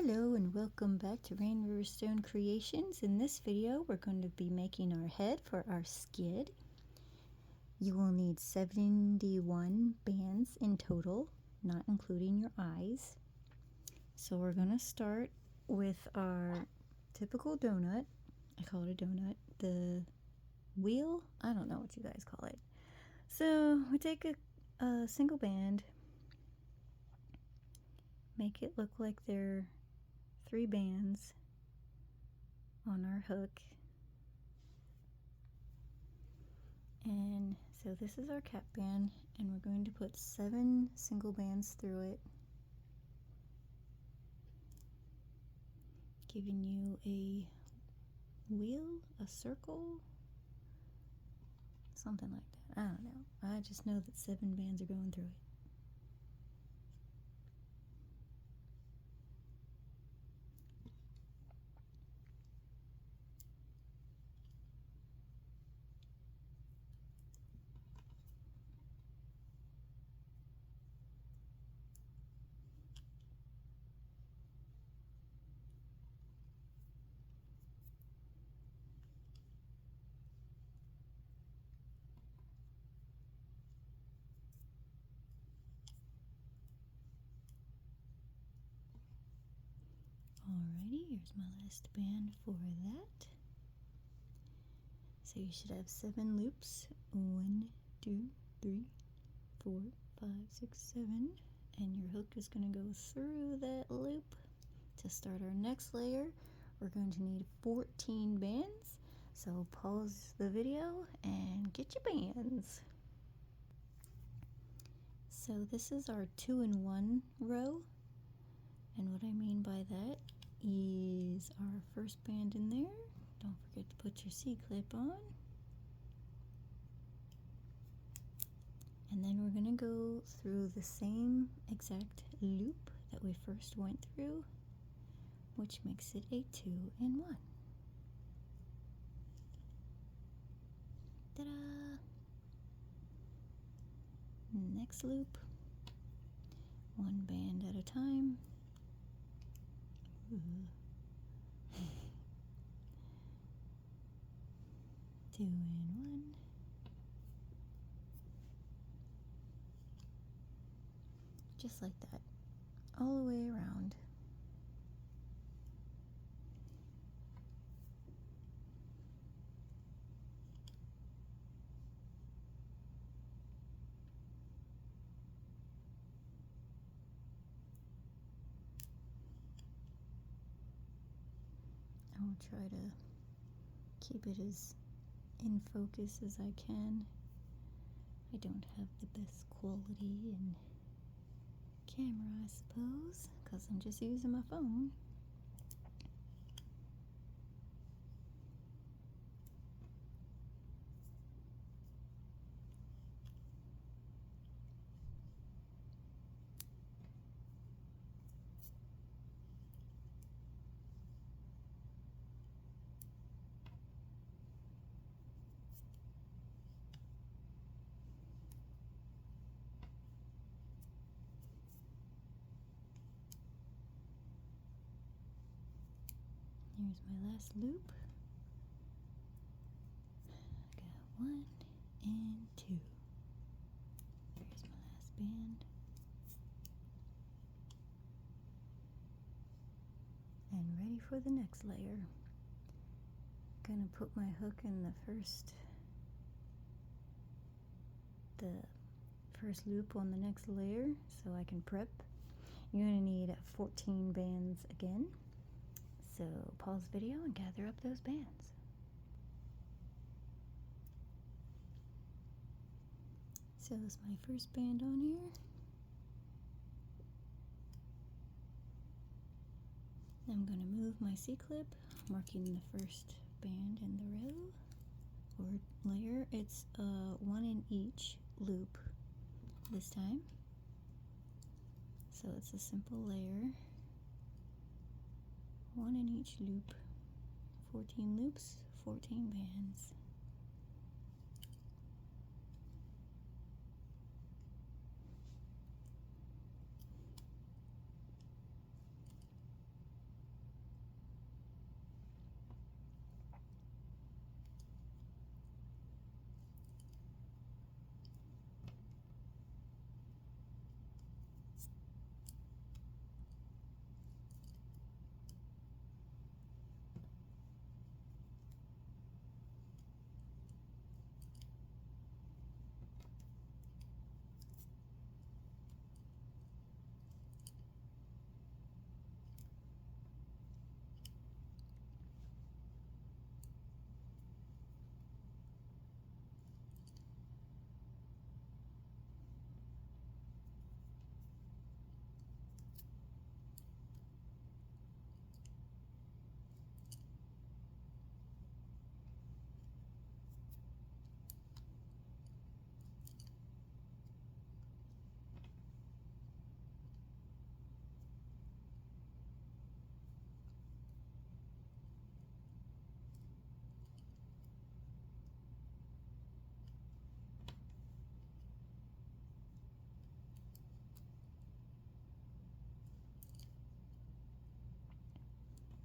Hello and welcome back to Rain River Stone Creations. In this video we're going to be making our head for our skid. You will need 71 bands in total, not including your eyes. So we're going to start with our typical donut. I call it a donut. The wheel? I don't know what you guys call it. So we take a single band, make it look like they're 3 bands on our hook, and so this is our cap band, and we're going to put 7 single bands through it, giving you a wheel, a circle, something like that. I don't know, I just know that 7 bands are going through it. Alrighty, here's my last band for that. So you should have 7 loops. 1, 2, 3, 4, 5, 6, 7. And your hook is going to go through that loop. To start our next layer, we're going to need 14 bands. So pause the video and get your bands. So this is our 2-in-1 row. And what I mean by that is our first band in there. Don't forget to put your C-clip on. And then we're going to go through the same exact loop that we first went through, which makes it a 2-in-1. Ta-da! Next loop, 1 band at a time. 2-in-1. Just like that, all the way around. I will try to keep it as in focus as I can. I don't have the best quality in camera, I suppose, because I'm just using my phone. Here's my last loop. I got 1 and 2. Here's my last band. And ready for the next layer. Gonna put my hook in the first loop on the next layer so I can prep. You're gonna need 14 bands again. So pause the video and gather up those bands. So this is my first band on here. I'm going to move my C-clip, marking the first band in the row or layer. It's 1 in each loop this time. So it's a simple layer. 1 in each loop. 14 loops, 14 bands.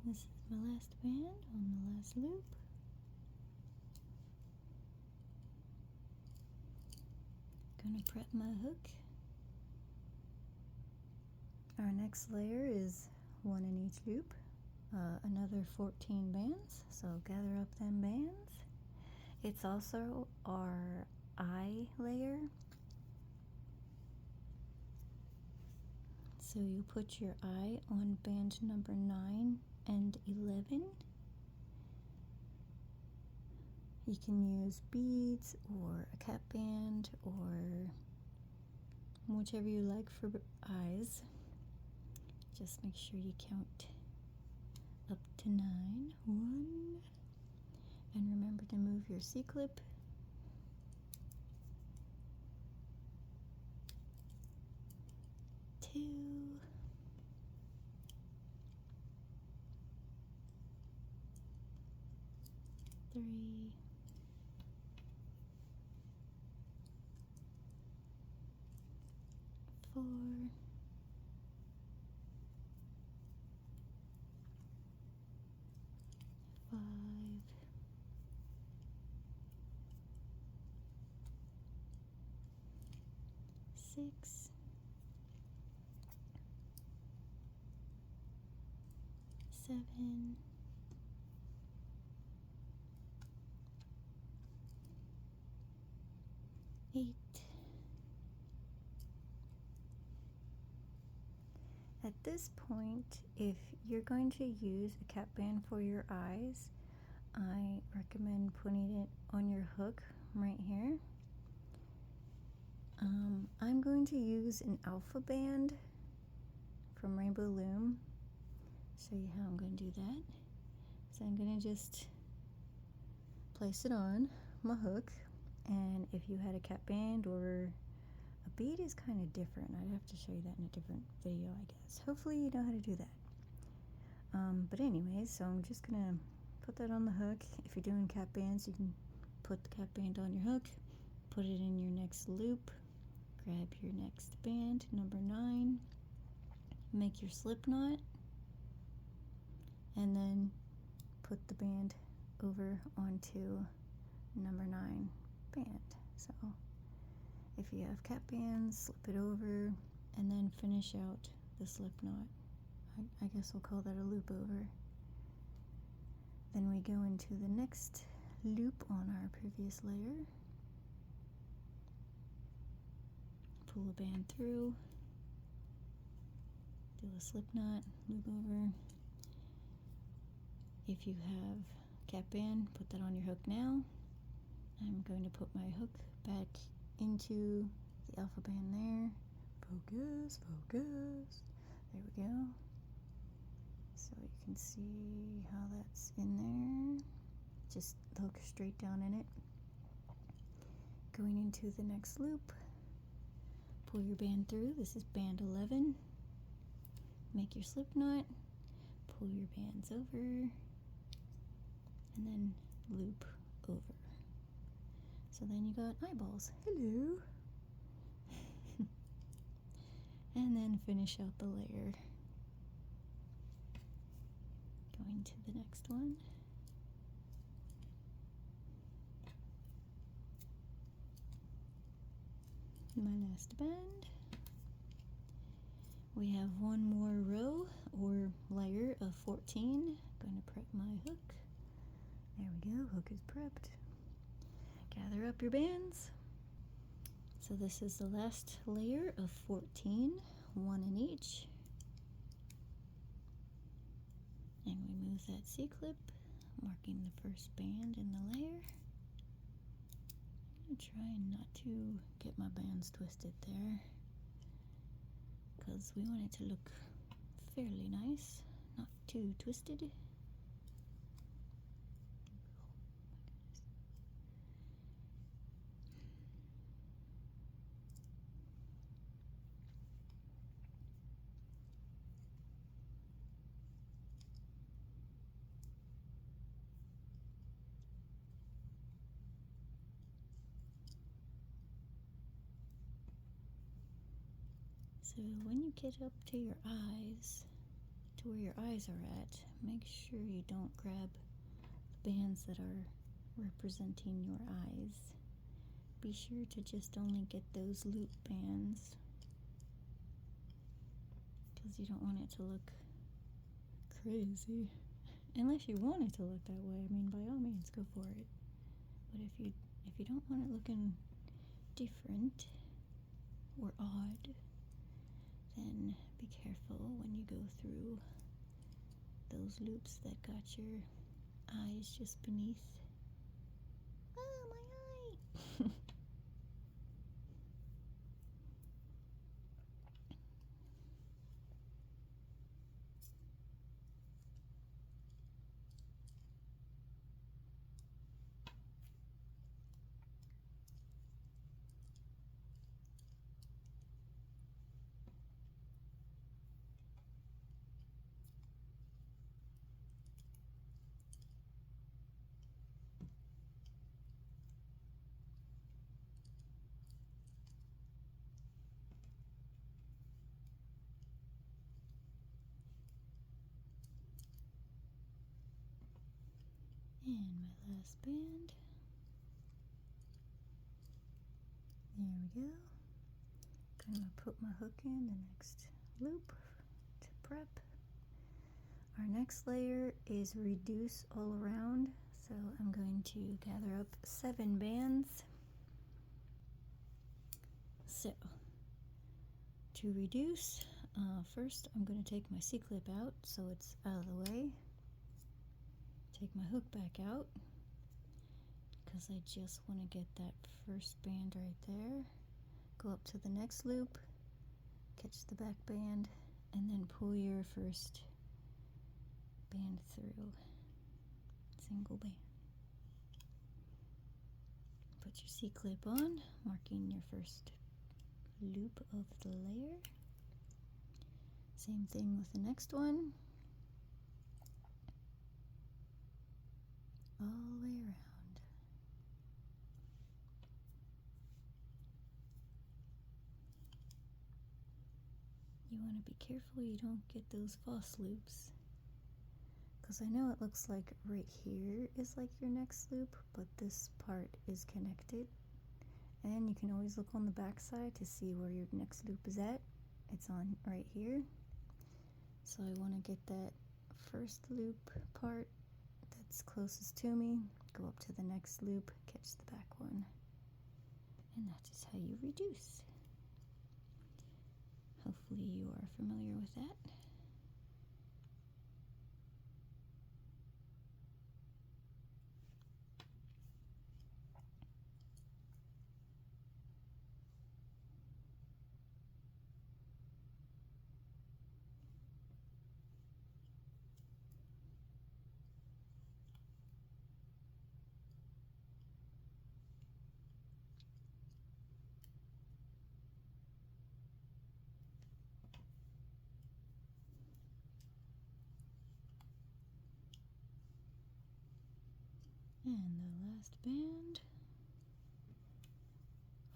This is my last band on the last loop. Gonna prep my hook. Our next layer is one in each loop, another 14 bands, so gather up them bands. It's also our eye layer. So you put your eye on band number 9 and 11. You can use beads or a cap band or whichever you like for eyes. Just make sure you count up to 9. 1. And remember to move your C-clip. 2. 3. 4. 5. 6. 7. 8. At this point, if you're going to use a cap band for your eyes, I recommend putting it on your hook right here. I'm going to use an alpha band from Rainbow Loom. Show you how I'm going to do that. So I'm going to just place it on my hook, and if you had a cap band or a bead is kind of different. I'd have to show you that in a different video, I guess. Hopefully you know how to do that. But anyways, so I'm just gonna put that on the hook. If you're doing cap bands, you can put the cap band on your hook, put it in your next loop, grab your next band, number 9, make your slip knot, and then put the band over onto number 9 band. So if you have cap bands, slip it over and then finish out the slip knot. I guess we'll call that a loop over. Then we go into the next loop on our previous layer. Pull a band through, do a slip knot, loop over. If you have cap band, put that on your hook now. I'm going to put my hook back into the alpha band there. Focus, focus. There we go. So you can see how that's in there. Just hook straight down in it. Going into the next loop. Pull your band through. This is band 11. Make your slip knot. Pull your bands over. And then loop over. So then you got eyeballs. Hello. And then finish out the layer. Going to the next one. My last band. We have one more row or layer of 14. Going to prep my hook. There we go, hook is prepped. Gather up your bands. So this is the last layer of 14, one in each. And we move that C-clip, marking the first band in the layer. I'm trying not to get my bands twisted there, because we want it to look fairly nice, not too twisted. So when you get up to your eyes, to where your eyes are at, make sure you don't grab the bands that are representing your eyes. Be sure to just only get those loop bands, because you don't want it to look crazy. Unless you want it to look that way, I mean, by all means, go for it. But if you don't want it looking different or odd, then be careful when you go through those loops that got your eyes just beneath. Oh, my eye! And my last band. There we go. Gonna put my hook in the next loop to prep. Our next layer is reduce all around, so I'm going to gather up 7 bands. So, to reduce, first I'm going to take my C-clip out so it's out of the way. Take my hook back out, because I just want to get that first band right there. Go up to the next loop, catch the back band, and then pull your first band through. Single band. Put your C-clip on, marking your first loop of the layer. Same thing with the next one. All the way around. You want to be careful you don't get those false loops, because I know it looks like right here is like your next loop, but this part is connected, and you can always look on the back side to see where your next loop is at. It's on right here, so I want to get that first loop part that's closest to me, go up to the next loop, catch the back one, and that is how you reduce. Hopefully you are familiar with that. And the last band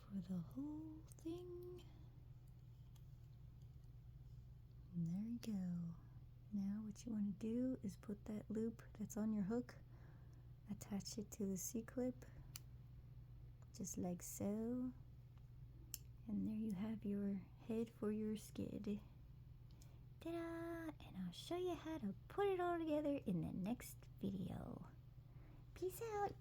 for the whole thing. And there you go. Now what you want to do is put that loop that's on your hook, attach it to the C-clip, just like so. And there you have your head for your skid. Ta-da! And I'll show you how to put it all together in the next video. Peace out!